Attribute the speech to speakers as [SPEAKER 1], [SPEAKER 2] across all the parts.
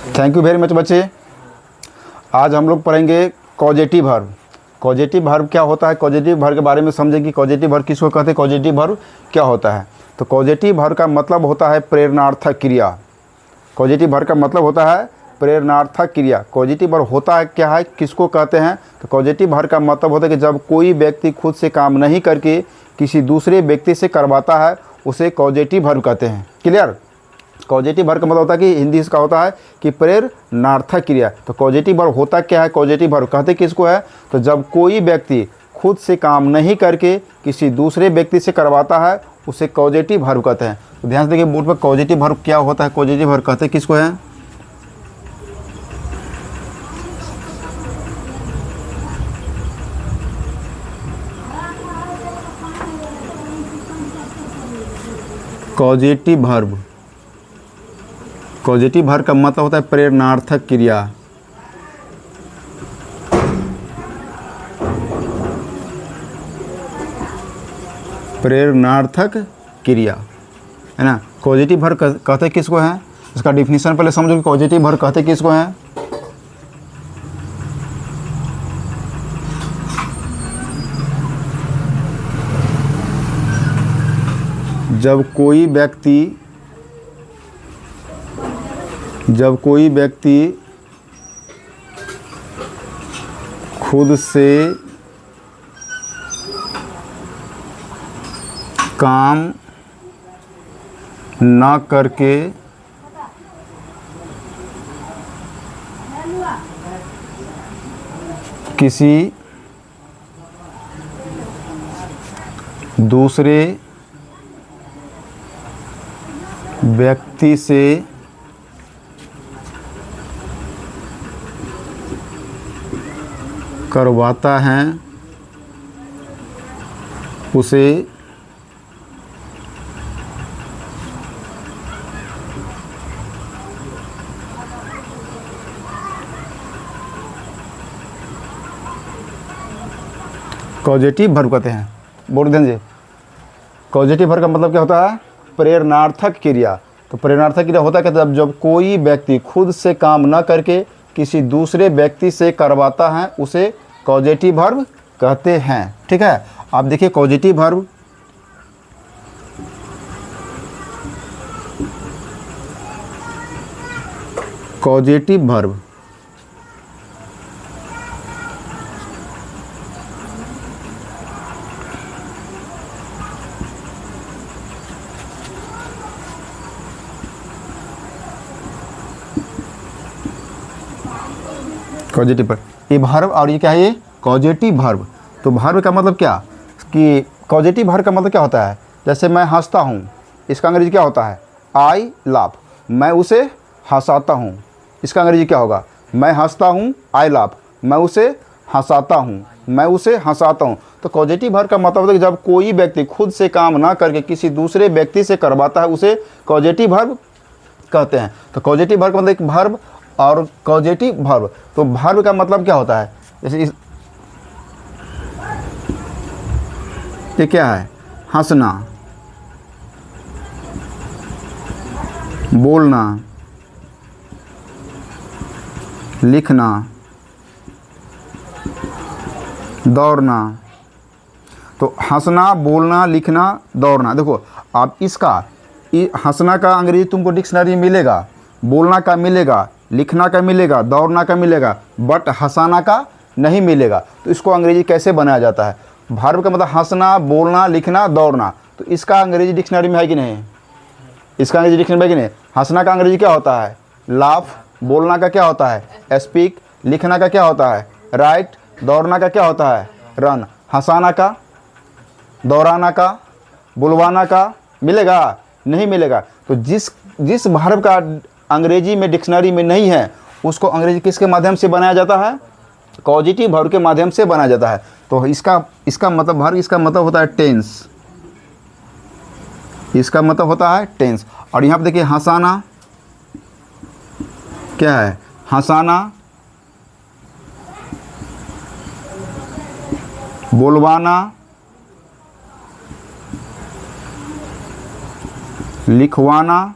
[SPEAKER 1] Thank you very much बच्चे। आज हम लोग पढ़ेंगे कॉजेटिव वर्ब। कॉजेटिव वर्ब क्या होता है, कॉजेटिव वर्ब के बारे में समझें कि कॉजेटिव वर्ब किसको कहते हैं, कॉजेटिव वर्ब क्या होता है। तो कॉजेटिव वर्ब का मतलब होता है प्रेरणार्थक क्रिया। कॉजेटिव वर्ब का मतलब होता है प्रेरणार्थक क्रिया। कॉजेटिव वर्ब होता है क्या है, किसको कहते हैं, तो कॉजेटिव वर्ब का मतलब होता है कि जब कोई व्यक्ति खुद से काम नहीं करके किसी दूसरे व्यक्ति से करवाता है उसे कॉजेटिव वर्ब कहते हैं। क्लियर। कॉजेटिव वर्ब का मतलब होता है कि हिंदी इसका होता है कि प्रेरणार्थक क्रिया। तो कॉजेटिव वर्ब होता क्या है, कॉजेटिव वर्ब कहते किसको है, तो जब कोई व्यक्ति खुद से काम नहीं करके किसी दूसरे व्यक्ति से करवाता है उसे कॉजेटिव वर्ब कहते हैं। तो ध्यान से देखिए बोर्ड पर कॉजेटिव वर्ब क्या होता है, कॉजेटिव वर्ब कहते किसको है। कॉजेटिव वर्ब, कॉजेटिव वर्ब का मतलब होता है प्रेरणार्थक क्रिया। प्रेरणार्थक क्रिया है ना। कॉजेटिव वर्ब कहते किसको है, इसका डिफिनीशन पहले समझो कि कॉजेटिव वर्ब कहते किसको है। जब कोई व्यक्ति खुद से काम ना करके किसी दूसरे व्यक्ति से करवाता है उसे कॉजेटिव वर्ब कहते हैं। बोल दीजिए कॉजेटिव वर्ब का मतलब क्या होता है, प्रेरणार्थक क्रिया। तो प्रेरणार्थक क्रिया होता है कि जब कोई व्यक्ति खुद से काम न करके किसी दूसरे व्यक्ति से करवाता है उसे कॉजेटिव वर्ब कहते हैं। ठीक है। आप देखिए causative verb, causative verb causative verb, ये वर्ब और ये क्या है, ये कॉजेटिव वर्ब। तो वर्ब का मतलब क्या कि कॉजेटिव वर्ब का मतलब क्या होता है, जैसे मैं हंसता हूँ, इसका अंग्रेजी क्या होता है, आई लाफ। मैं उसे हंसाता हूँ, इसका अंग्रेजी क्या होगा, मैं हंसता हूँ, आई लाफ। मैं उसे हंसाता हूँ, मैं उसे हंसाता हूँ। तो कॉजेटिव वर्ब का मतलब होता है कि जब कोई व्यक्ति खुद से काम ना करके किसी दूसरे व्यक्ति से करवाता है उसे कॉजेटिव वर्ब कहते हैं। तो कॉजेटिव वर्ब का मतलब एक वर्ब और कॉजेटिव वर्ब। तो वर्ब का मतलब क्या होता है, जैसे ये क्या है, हंसना, बोलना, लिखना, दौड़ना। तो हंसना, बोलना, लिखना, दौड़ना। देखो आप इसका हंसना का अंग्रेजी तुमको डिक्शनरी में मिलेगा, बोलना का मिलेगा, लिखना का मिलेगा, दौड़ना का मिलेगा, बट हंसाना का नहीं मिलेगा। तो इसको अंग्रेजी कैसे बनाया जाता है, वर्ब का मतलब हंसना, बोलना, लिखना, दौड़ना। तो इसका अंग्रेजी डिक्शनरी में है कि नहीं, इसका अंग्रेजी डिक्शनरी में है कि नहीं। हंसना का अंग्रेजी क्या होता है, लाफ। बोलना का क्या होता है, स्पीक। लिखना का क्या होता है, राइट। दौड़ना का क्या होता है, रन। हंसाना का, दौड़ाना का, बुलवाना का मिलेगा, नहीं मिलेगा। तो जिस वर्ब का अंग्रेजी में डिक्शनरी में नहीं है उसको अंग्रेजी किसके माध्यम से बनाया जाता है, कॉजेटिव वर्ब के माध्यम से बनाया जाता है। तो इसका मतलब वर्ब, इसका मतलब होता है टेंस, इसका मतलब होता है टेंस। और यहाँ पे देखिए हंसाना क्या है, हंसाना, बुलवाना, लिखवाना,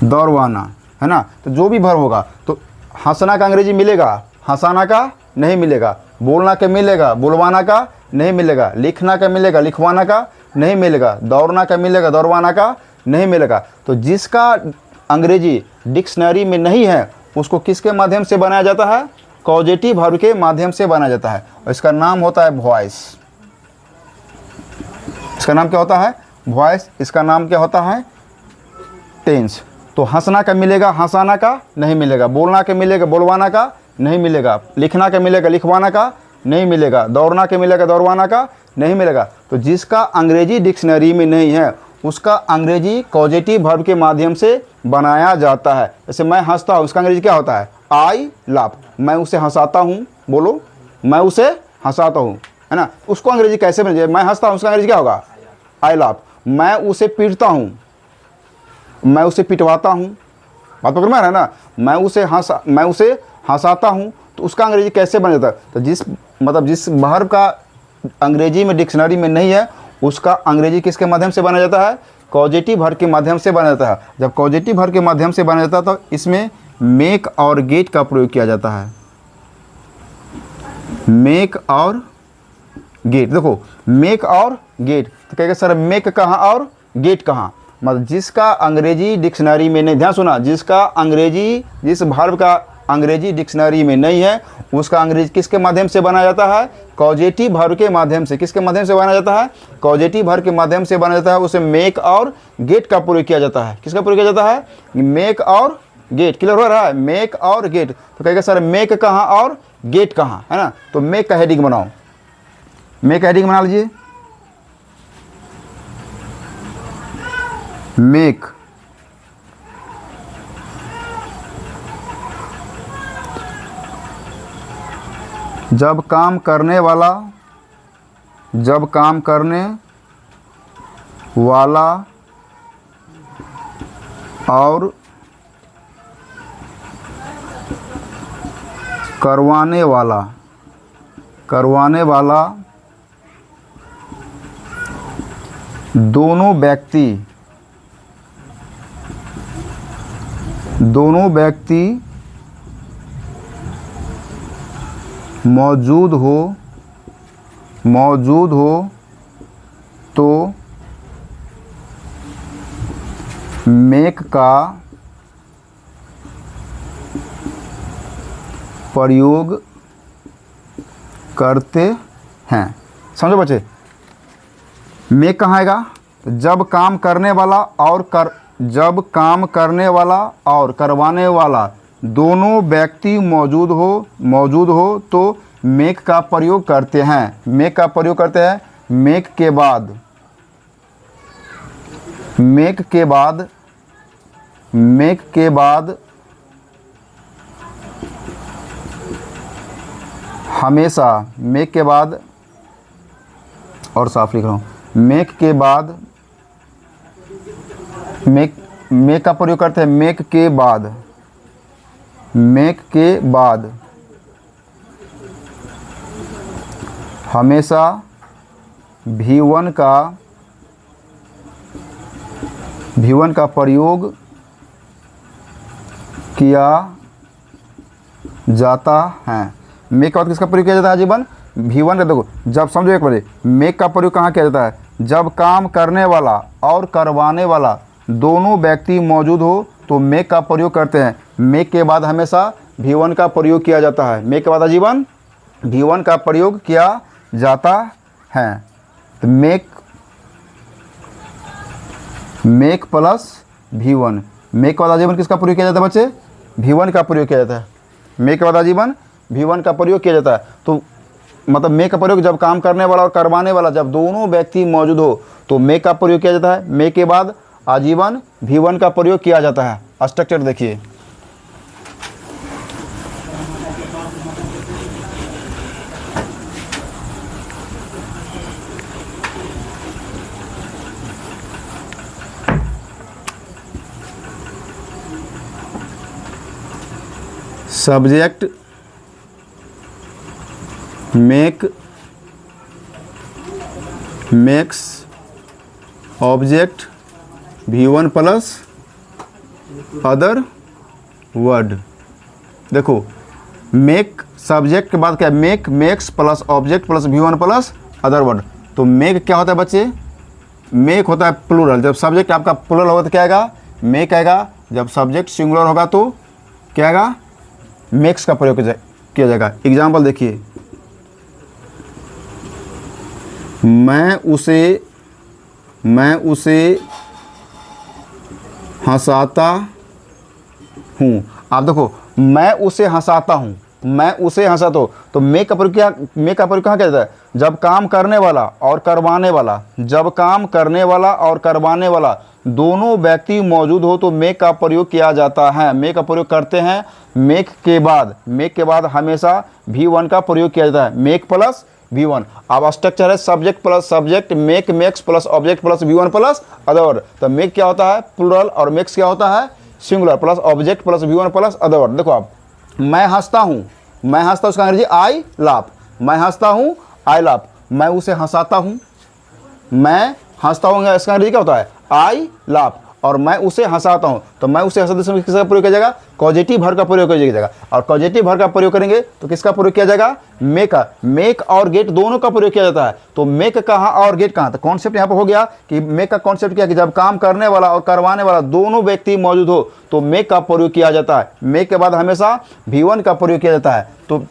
[SPEAKER 1] दौड़वाना, है ना। तो जो भी वर्ब होगा, तो हंसना का अंग्रेजी मिलेगा, हंसाना का नहीं मिलेगा, बोलना का मिलेगा, बुलवाना का नहीं मिलेगा, लिखना का मिलेगा, लिखवाना का नहीं मिलेगा, दौड़ना का मिलेगा, दौड़वाना का नहीं मिलेगा। तो जिसका अंग्रेजी डिक्शनरी में नहीं है उसको किसके माध्यम से बनाया जाता है? कॉजेटिव वर्ब के माध्यम से बनाया जाता है, और इसका नाम होता है वॉइस। इसका नाम क्या होता है? वॉइस। इसका नाम क्या होता है? टेंस। तो हंसना का मिलेगा, हंसाना का नहीं मिलेगा, बोलना का मिलेगा, बुलवाना का नहीं मिलेगा, लिखना का मिलेगा, लिखवाना का नहीं मिलेगा, दौड़ना का मिलेगा, दौड़वाना का नहीं मिलेगा। तो जिसका अंग्रेजी डिक्शनरी में नहीं है उसका अंग्रेजी कॉजेटिव वर्ब के माध्यम से बनाया जाता है। जैसे मैं हंसता हूँ, उसका अंग्रेजी क्या होता है? आई लाफ। मैं उसे हंसाता हूँ, बोलो, मैं उसे हंसाता हूँ, है ना। उसको अंग्रेजी कैसे बने? मैं हंसता हूँ, उसका अंग्रेजी क्या होगा? आई लाफ। मैं उसे पीटता हूँ, मैं उसे पिटवाता हूँ, बात पकड़ में आ रहा है ना। मैं उसे हंसाता हूँ, तो उसका अंग्रेजी कैसे बन जाता है? तो जिस वर्ब का अंग्रेजी में डिक्शनरी में नहीं है उसका अंग्रेजी किसके माध्यम से बना जाता है? कॉजेटिव वर्ब के माध्यम से बना जाता है। जब कॉजेटिव वर्ब के माध्यम से बना जाता है तो इसमें मेक और गेट का प्रयोग किया जाता है। मेक और गेट, देखो मेक और गेट, तो कहेगा सर मेक कहाँ और गेट कहाँ? मतलब जिसका अंग्रेजी डिक्शनरी में नहीं, ध्यान सुना, जिसका अंग्रेजी, जिस वर्ब का अंग्रेजी डिक्शनरी में नहीं है उसका अंग्रेजी किसके माध्यम से बनाया जाता है? कॉजेटिव वर्ब के माध्यम से। किसके माध्यम से बनाया जाता है? कॉजेटिव वर्ब के माध्यम से बनाया जाता है। उसे मेक और गेट का प्रयोग किया जाता है। किसका प्रयोग किया जाता है? मेक और गेट। क्लियर हो रहा है? मेक और गेट। तो कहेगा सर मेक कहाँ और गेट कहाँ, है ना। तो मेक का हेडिंग बनाओ, मेक हेडिंग बना लीजिए। मेक, जब काम करने वाला और करवाने वाला दोनों व्यक्ति मौजूद हो तो मेक का प्रयोग करते हैं। समझो बच्चे, मेक कहाँ आएगा? जब काम करने वाला और करवाने वाला दोनों व्यक्ति मौजूद हो तो मेक का प्रयोग करते हैं। मेक का प्रयोग करते हैं। मेक के बाद हमेशा, मेक के बाद, और साफ लिख रहा हूँ, मेक के बाद, मेक का प्रयोग करते हैं। मेक के बाद हमेशा V1 का प्रयोग किया जाता है। मेक के बाद किसका प्रयोग किया जाता है जीवन? V1 का। देखो, जब समझो एक बार, मेक का प्रयोग कहाँ किया जाता है? जब काम करने वाला और करवाने वाला दोनों व्यक्ति मौजूद हो तो मेक का प्रयोग करते हैं। मेक के बाद हमेशा V1 का प्रयोग किया जाता है। मेक के बाद आजीवन V1 का प्रयोग किया जाता है। तो मेक प्लस V1, मेक के बाद आजीवन किसका प्रयोग किया जाता है बच्चे? V1 का प्रयोग किया जाता है। मेक के बाद आजीवन V1 का प्रयोग किया जाता है। तो मतलब मेक का प्रयोग जब काम करने वाला और करवाने वाला जब दोनों व्यक्ति मौजूद हो तो मेक का प्रयोग किया जाता है। मेक के बाद आजीवन V1 का प्रयोग किया जाता है। स्ट्रक्चर देखिए, subject makes object V1 plus other word. देखो मेक सब्जेक्ट के बाद क्या है, make, makes plus object plus V1 plus other word. तो मेक क्या होता है बच्चे, मेक होता है प्लूरल। जब सब्जेक्ट आपका प्लूरल होगा तो क्या आएगा, मेक आएगा। जब सब्जेक्ट सिंगुलर होगा तो क्या आएगा, मेक्स का प्रयोग किया जाएगा। एग्जाम्पल देखिए, मैं उसे हंसाता हूँ। आप देखो, मैं उसे हंसाता हूँ, मैं उसे हंसाता हूँ। तो मेक का प्रयोग कहाँ किया जाता है, जब काम करने वाला और करवाने वाला, जब काम करने वाला और करवाने वाला दोनों व्यक्ति मौजूद हो तो मेक का प्रयोग किया जाता है। मेक का प्रयोग करते हैं। मेक के बाद हमेशा V1 का प्रयोग किया जाता है, मेक प्लस V1। अब स्ट्रक्चर है subject plus subject, make, makes plus object plus V1 plus other word. तो मेक क्या होता है, प्लूरल, और मेक्स क्या होता है, singular, plus object plus V1 plus other word. देखो आप, मैं हंसता हूँ, उसका अंग्रेजी आई लाफ। मैं हंसता हूँ, आई लाफ। मैं उसे हंसाता हूँ, मैं हंसता हूँ, इसका अंग्रेजी क्या होता है, आई लाफ। और मैं उसे हंसाता हूँ, तो मैं उसे हंसाते समय किसका प्रयोग किया जाएगा, कॉजेटिव वर्ब का प्रयोग किया जाएगा। और कॉजेटिव वर्ब का प्रयोग करेंगे तो किसका प्रयोग किया जाएगा, मेक का। मेक और गेट दोनों का प्रयोग किया जाता है। तो मेक कहाँ और गेट कहाँ, तो कॉन्सेप्ट यहाँ पर हो गया कि मेक का कॉन्सेप्ट क्या है कि जब काम करने वाला और करवाने वाला दोनों व्यक्ति मौजूद हो तो मेक का प्रयोग किया जाता है। मेक के बाद हमेशा V1 का प्रयोग किया जाता है। तो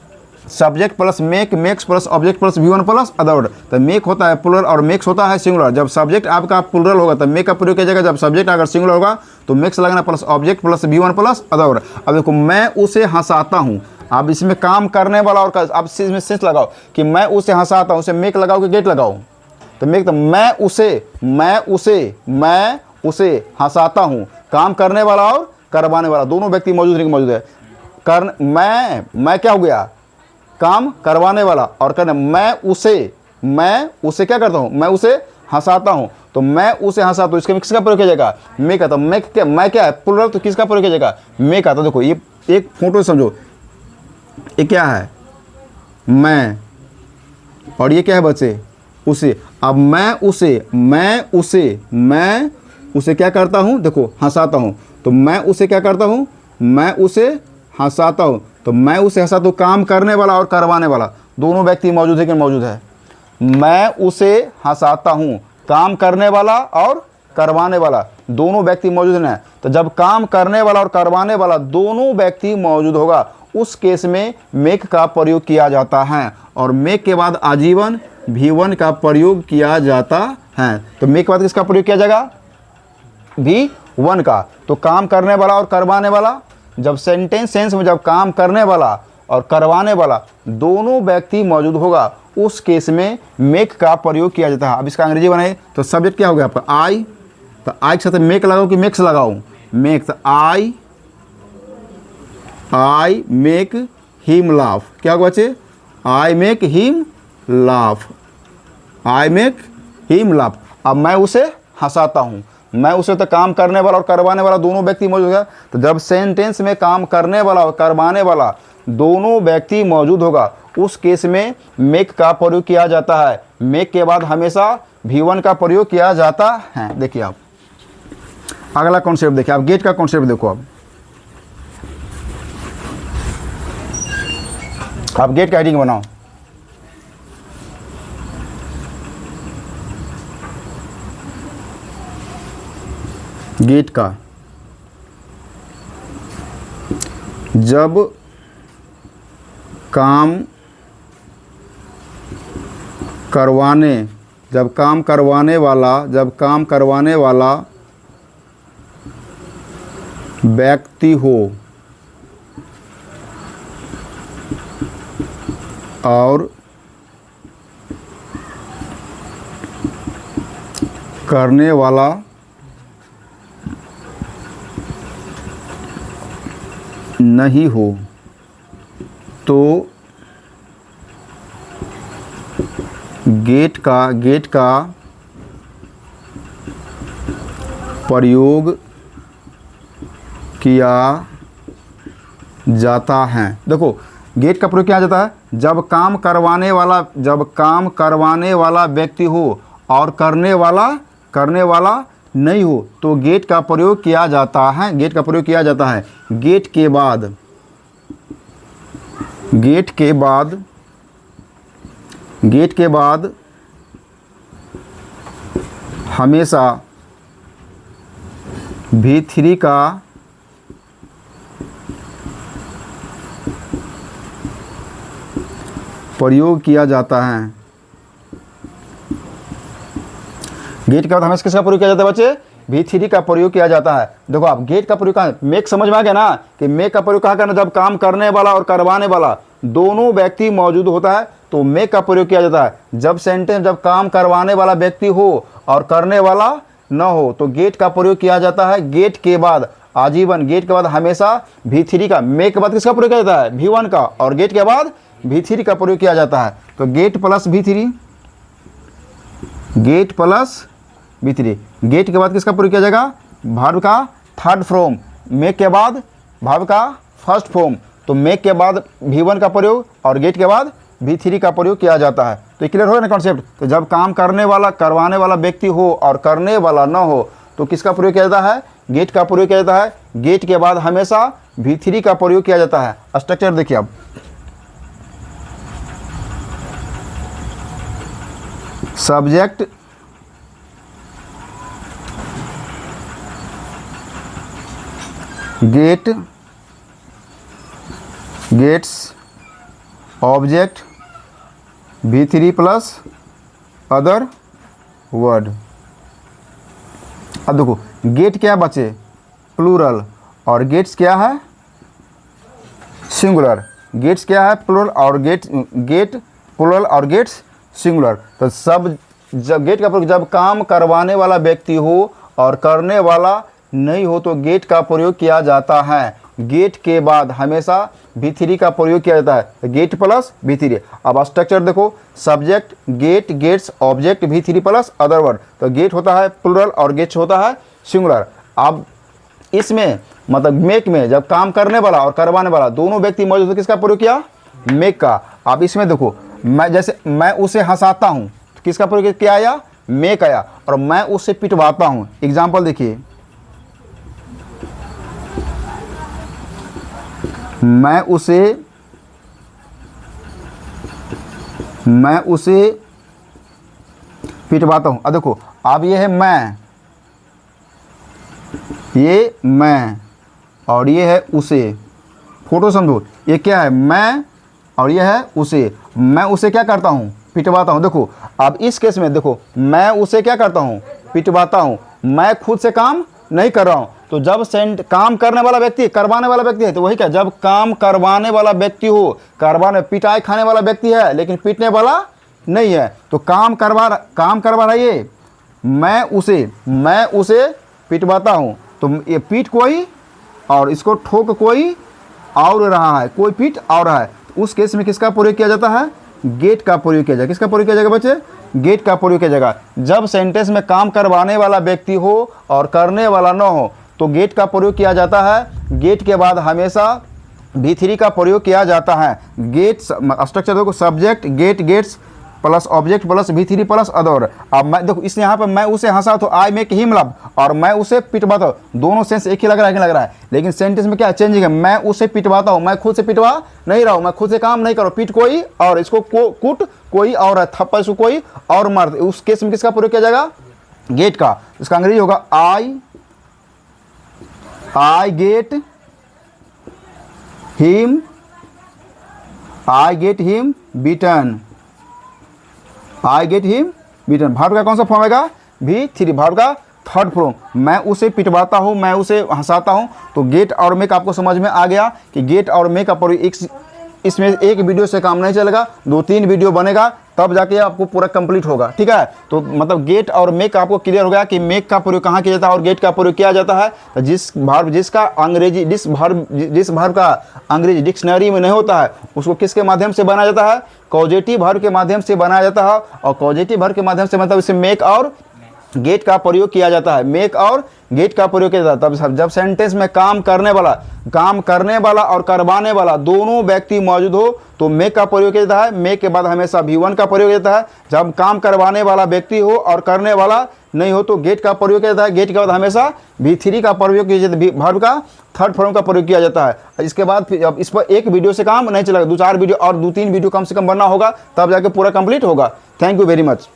[SPEAKER 1] subject plus make, makes plus object plus V1 plus other word. तो मेक होता है प्लूरल और मेक्स होता है सिंगुलर। जब सब्जेक्ट आपका प्लूरल होगा तो मेक का प्रयोग किया जाएगा, जब सब्जेक्ट अगर सिंगुलर होगा तो मेक्स लगना plus object plus V1 plus other word. अब देखो, मैं उसे हंसाता हूँ। अब इसमें काम करने वाला और अब इसमें सेंस लगाओ कि मैं उसे हंसाता हूँ, उसे मेक लगाओ कि गेट लगाओ, तो मेक तो मैं उसे हंसाता हूँ। काम करने वाला और करवाने वाला दोनों व्यक्ति मौजूद है। मैं क्या हो गया, काम करवाने वाला, और करने मैं उसे क्या करता हूँ, मैं उसे हंसाता हूँ। तो मैं उसे हंसाता हूँ, इसके में किसका प्रयोग किया जाएगा, मेक का। तो मैं क्या है, प्लूरल, तो किसका प्रयोग किया जाएगा, मेक का। तो देखो ये एक फोटो समझो, ये क्या है, मैं, और ये क्या है बच्चे, उसे। अब मैं उसे क्या करता हूँ, देखो हंसाता हूँ। तो मैं उसे क्या करता हूँ, मैं उसे हंसाता हूँ। तो मैं उसे हंसाता हूँ, काम करने वाला और करवाने वाला दोनों व्यक्ति मौजूद है कि मौजूद है। मैं उसे हंसाता हूँ, काम करने वाला और करवाने वाला दोनों व्यक्ति मौजूद हैं। तो जब काम करने वाला और करवाने वाला दोनों व्यक्ति मौजूद होगा उस केस में मेक का प्रयोग किया जाता है। और मेक के बाद आजीवन V1 का प्रयोग किया जाता है। तो मेक के बाद किसका प्रयोग किया जाएगा, V1 का। तो काम करने वाला और करवाने वाला, जब सेंस में जब काम करने वाला और करवाने वाला दोनों व्यक्ति मौजूद होगा उस केस में मेक का प्रयोग किया जाता है। अब इसका अंग्रेजी बनाए तो सब्जेक्ट क्या हो गया आपका, आई। तो आई के साथ मेक लगाओ कि मेक्स लगाओ, मेक। तो आई मेक हिम लाफ। क्या होगा बच्चे, I make him laugh, I make him laugh. अब मैं उसे हंसाता हूँ, मैं उसे तो काम करने वाला और करवाने वाला दोनों व्यक्ति मौजूद होगा। तो जब सेंटेंस में काम करने वाला और करवाने वाला दोनों व्यक्ति मौजूद होगा उस केस में मेक का प्रयोग किया जाता है। मेक के बाद हमेशा V1 का प्रयोग किया जाता है। देखिए आप अगला कॉन्सेप्ट देखिए, आप गेट का कॉन्सेप्ट देखो। आप गेट का हेडिंग बनाओ। गेट का, जब काम करवाने वाला व्यक्ति हो और करने वाला नहीं हो तो गेट का प्रयोग किया जाता है। देखो गेट का प्रयोग किया जाता है जब काम करवाने वाला व्यक्ति हो और करने वाला नहीं हो तो गेट का प्रयोग किया जाता है, गेट का प्रयोग किया जाता है। गेट के बाद, गेट के बाद, गेट के बाद हमेशा V3 का प्रयोग किया जाता है। गेट के बाद हमेशा किसका प्रयोग किया जाता है बच्चे? V3 का प्रयोग किया जाता है। देखो आप गेट का प्रयोग कहाँ, मेक समझ में आ गया ना कि मेक का प्रयोग कहाँ करना, जब काम करने वाला और करवाने वाला दोनों व्यक्ति मौजूद होता है तो मेक का प्रयोग किया जाता है। जब सेंटेंस जब काम करवाने वाला व्यक्ति हो और करने वाला न हो तो गेट का प्रयोग किया जाता है। गेट के बाद आजीवन, गेट के बाद हमेशा V3 का, मेक के बाद किसका प्रयोग किया जाता है? V1 का, और गेट के बाद V3 का प्रयोग किया जाता है। तो get plus V3, get plus V3। Get के बाद किसका प्रयोग किया जाएगा? वर्ब का थर्ड फॉर्म, मेक के बाद वर्ब का फर्स्ट फॉर्म। तो मेक के बाद V1 का प्रयोग और गेट के बाद V3 का प्रयोग किया जाता है। तो क्लियर हो गया ना कॉन्सेप्ट? तो जब काम करने वाला करवाने वाला व्यक्ति हो और करने वाला न हो तो किसका प्रयोग किया जाता है? गेट का प्रयोग किया जाता है। गेट के बाद हमेशा V3 का प्रयोग किया जाता है। स्ट्रक्चर देखिए अब, subject, get, gets, object, V3 plus other word. अब देखो गेट क्या बचे? प्लूरल, और गेट्स क्या है? सिंगुलर। गेट्स क्या है? प्लूरल, और गेट प्लूरल और गेट्स सिंगुलर। तो सब जब गेट का प्रयोग जब काम करवाने वाला व्यक्ति हो और करने वाला नहीं हो तो गेट का प्रयोग किया जाता है। गेट के बाद हमेशा V3 का प्रयोग किया जाता है। Get plus V3। अब स्ट्रक्चर देखो, subject, get, gets, object, V3 plus other word. तो गेट होता है प्लूरल और गेट्स होता है सिंगुलर। अब इसमें मतलब मेक में जब काम करने वाला और करवाने वाला दोनों व्यक्ति मौजूद हो किसका प्रयोग किया? मेक का। अब इसमें देखो, मैं जैसे मैं उसे हंसाता हूँ तो किसका प्रयोग किया आया? मेक आया। और मैं उसे पिटवाता हूँ, एग्जाम्पल देखिए, मैं उसे पिटवाता हूँ। अब देखो, अब ये है मैं, ये मैं, और ये है उसे। फोटो समझो, ये क्या है? मैं, और ये है उसे। मैं उसे क्या करता हूँ? पिटवाता हूँ। देखो अब इस केस में देखो, मैं उसे क्या करता हूँ? पिटवाता हूँ। मैं खुद से काम नहीं कर रहा हूँ। तो जब काम करने वाला व्यक्ति करवाने वाला व्यक्ति है तो वही क्या, जब काम करवाने वाला व्यक्ति हो, करवाने पिटाई खाने वाला व्यक्ति है लेकिन पीटने वाला नहीं है, तो काम करवा रहा है ये, मैं उसे पिटवाता हूँ। तो ये पीट कोई और इसको ठोक कोई और रहा है, कोई पीट और रहा है। तो उस केस में किसका प्रयोग किया जाता है? गेट का प्रयोग किया जाएगा। किसका प्रयोग किया जाएगा बच्चे? गेट का प्रयोग किया जाएगा। जब सेंटेंस में काम करवाने वाला व्यक्ति हो और करने वाला न हो तो गेट का प्रयोग किया जाता है। गेट के बाद हमेशा V3 का प्रयोग किया जाता है। गेट स्ट्रक्चर देखो, subject, get, gets plus object plus V3 plus other. अब मैं देखो इस यहाँ पर मैं उसे हंसा तो आई मेक हिम लव, और मैं उसे पिटवाता हूँ, दोनों सेंस एक ही लग रहा है लेकिन सेंटेंस में क्या चेंजिंग है? मैं उसे पिटवाता हूँ, मैं खुद से पिटवा नहीं रहा हूँ, मैं खुद से काम नहीं करूँ। पीट कोई और इसको कुट कोई और है, थप्पड़ इसको कोई और मार। उस केस में किसका प्रयोग किया जाएगा? गेट का। इसका अंग्रेजी होगा I get him beaten. I get him beaten. Verb का कौन सा फॉर्म आएगा? V3। भार्ब का थर्ड फॉर्म। मैं उसे पिटवाता हूँ, मैं उसे हंसाता हूँ। तो गेट और मेक आपको समझ में आ गया कि गेट और मेक का प्रयोग इसमें एक वीडियो से काम नहीं चलेगा, 2-3 वीडियो बनेगा तब जाके आपको पूरा कंप्लीट होगा। ठीक है, तो मतलब गेट और मेक आपको क्लियर हो गया कि मेक का प्रयोग कहाँ किया जाता है और गेट का प्रयोग किया जाता है। तो जिस वर्ब का अंग्रेजी डिक्शनरी में नहीं होता है उसको किसके माध्यम से बनाया जाता है? कॉजेटिव वर्ब के माध्यम से बनाया जाता है। और कॉजेटिव वर्ब के माध्यम से मतलब इसमें मेक और गेट का प्रयोग किया जाता है। मेक और गेट का प्रयोग किया जाता है। तब जब सेंटेंस में काम करने वाला और करवाने वाला दोनों व्यक्ति मौजूद हो तो मेक का प्रयोग किया जाता है। मेक के बाद हमेशा V1 का प्रयोग किया जाता है। जब काम करवाने वाला व्यक्ति हो और करने वाला नहीं हो तो गेट का प्रयोग किया जाता है। गेट के बाद हमेशा V3 का प्रयोग किया जाता है, वर्ब का थर्ड फॉर्म का प्रयोग किया जाता है। इसके बाद फिर अब इस पर एक वीडियो से काम नहीं चलेगा, 2-4 वीडियो और 2-3 वीडियो कम से कम बनना होगा, तब जाके पूरा कंप्लीट होगा। Thank you very much.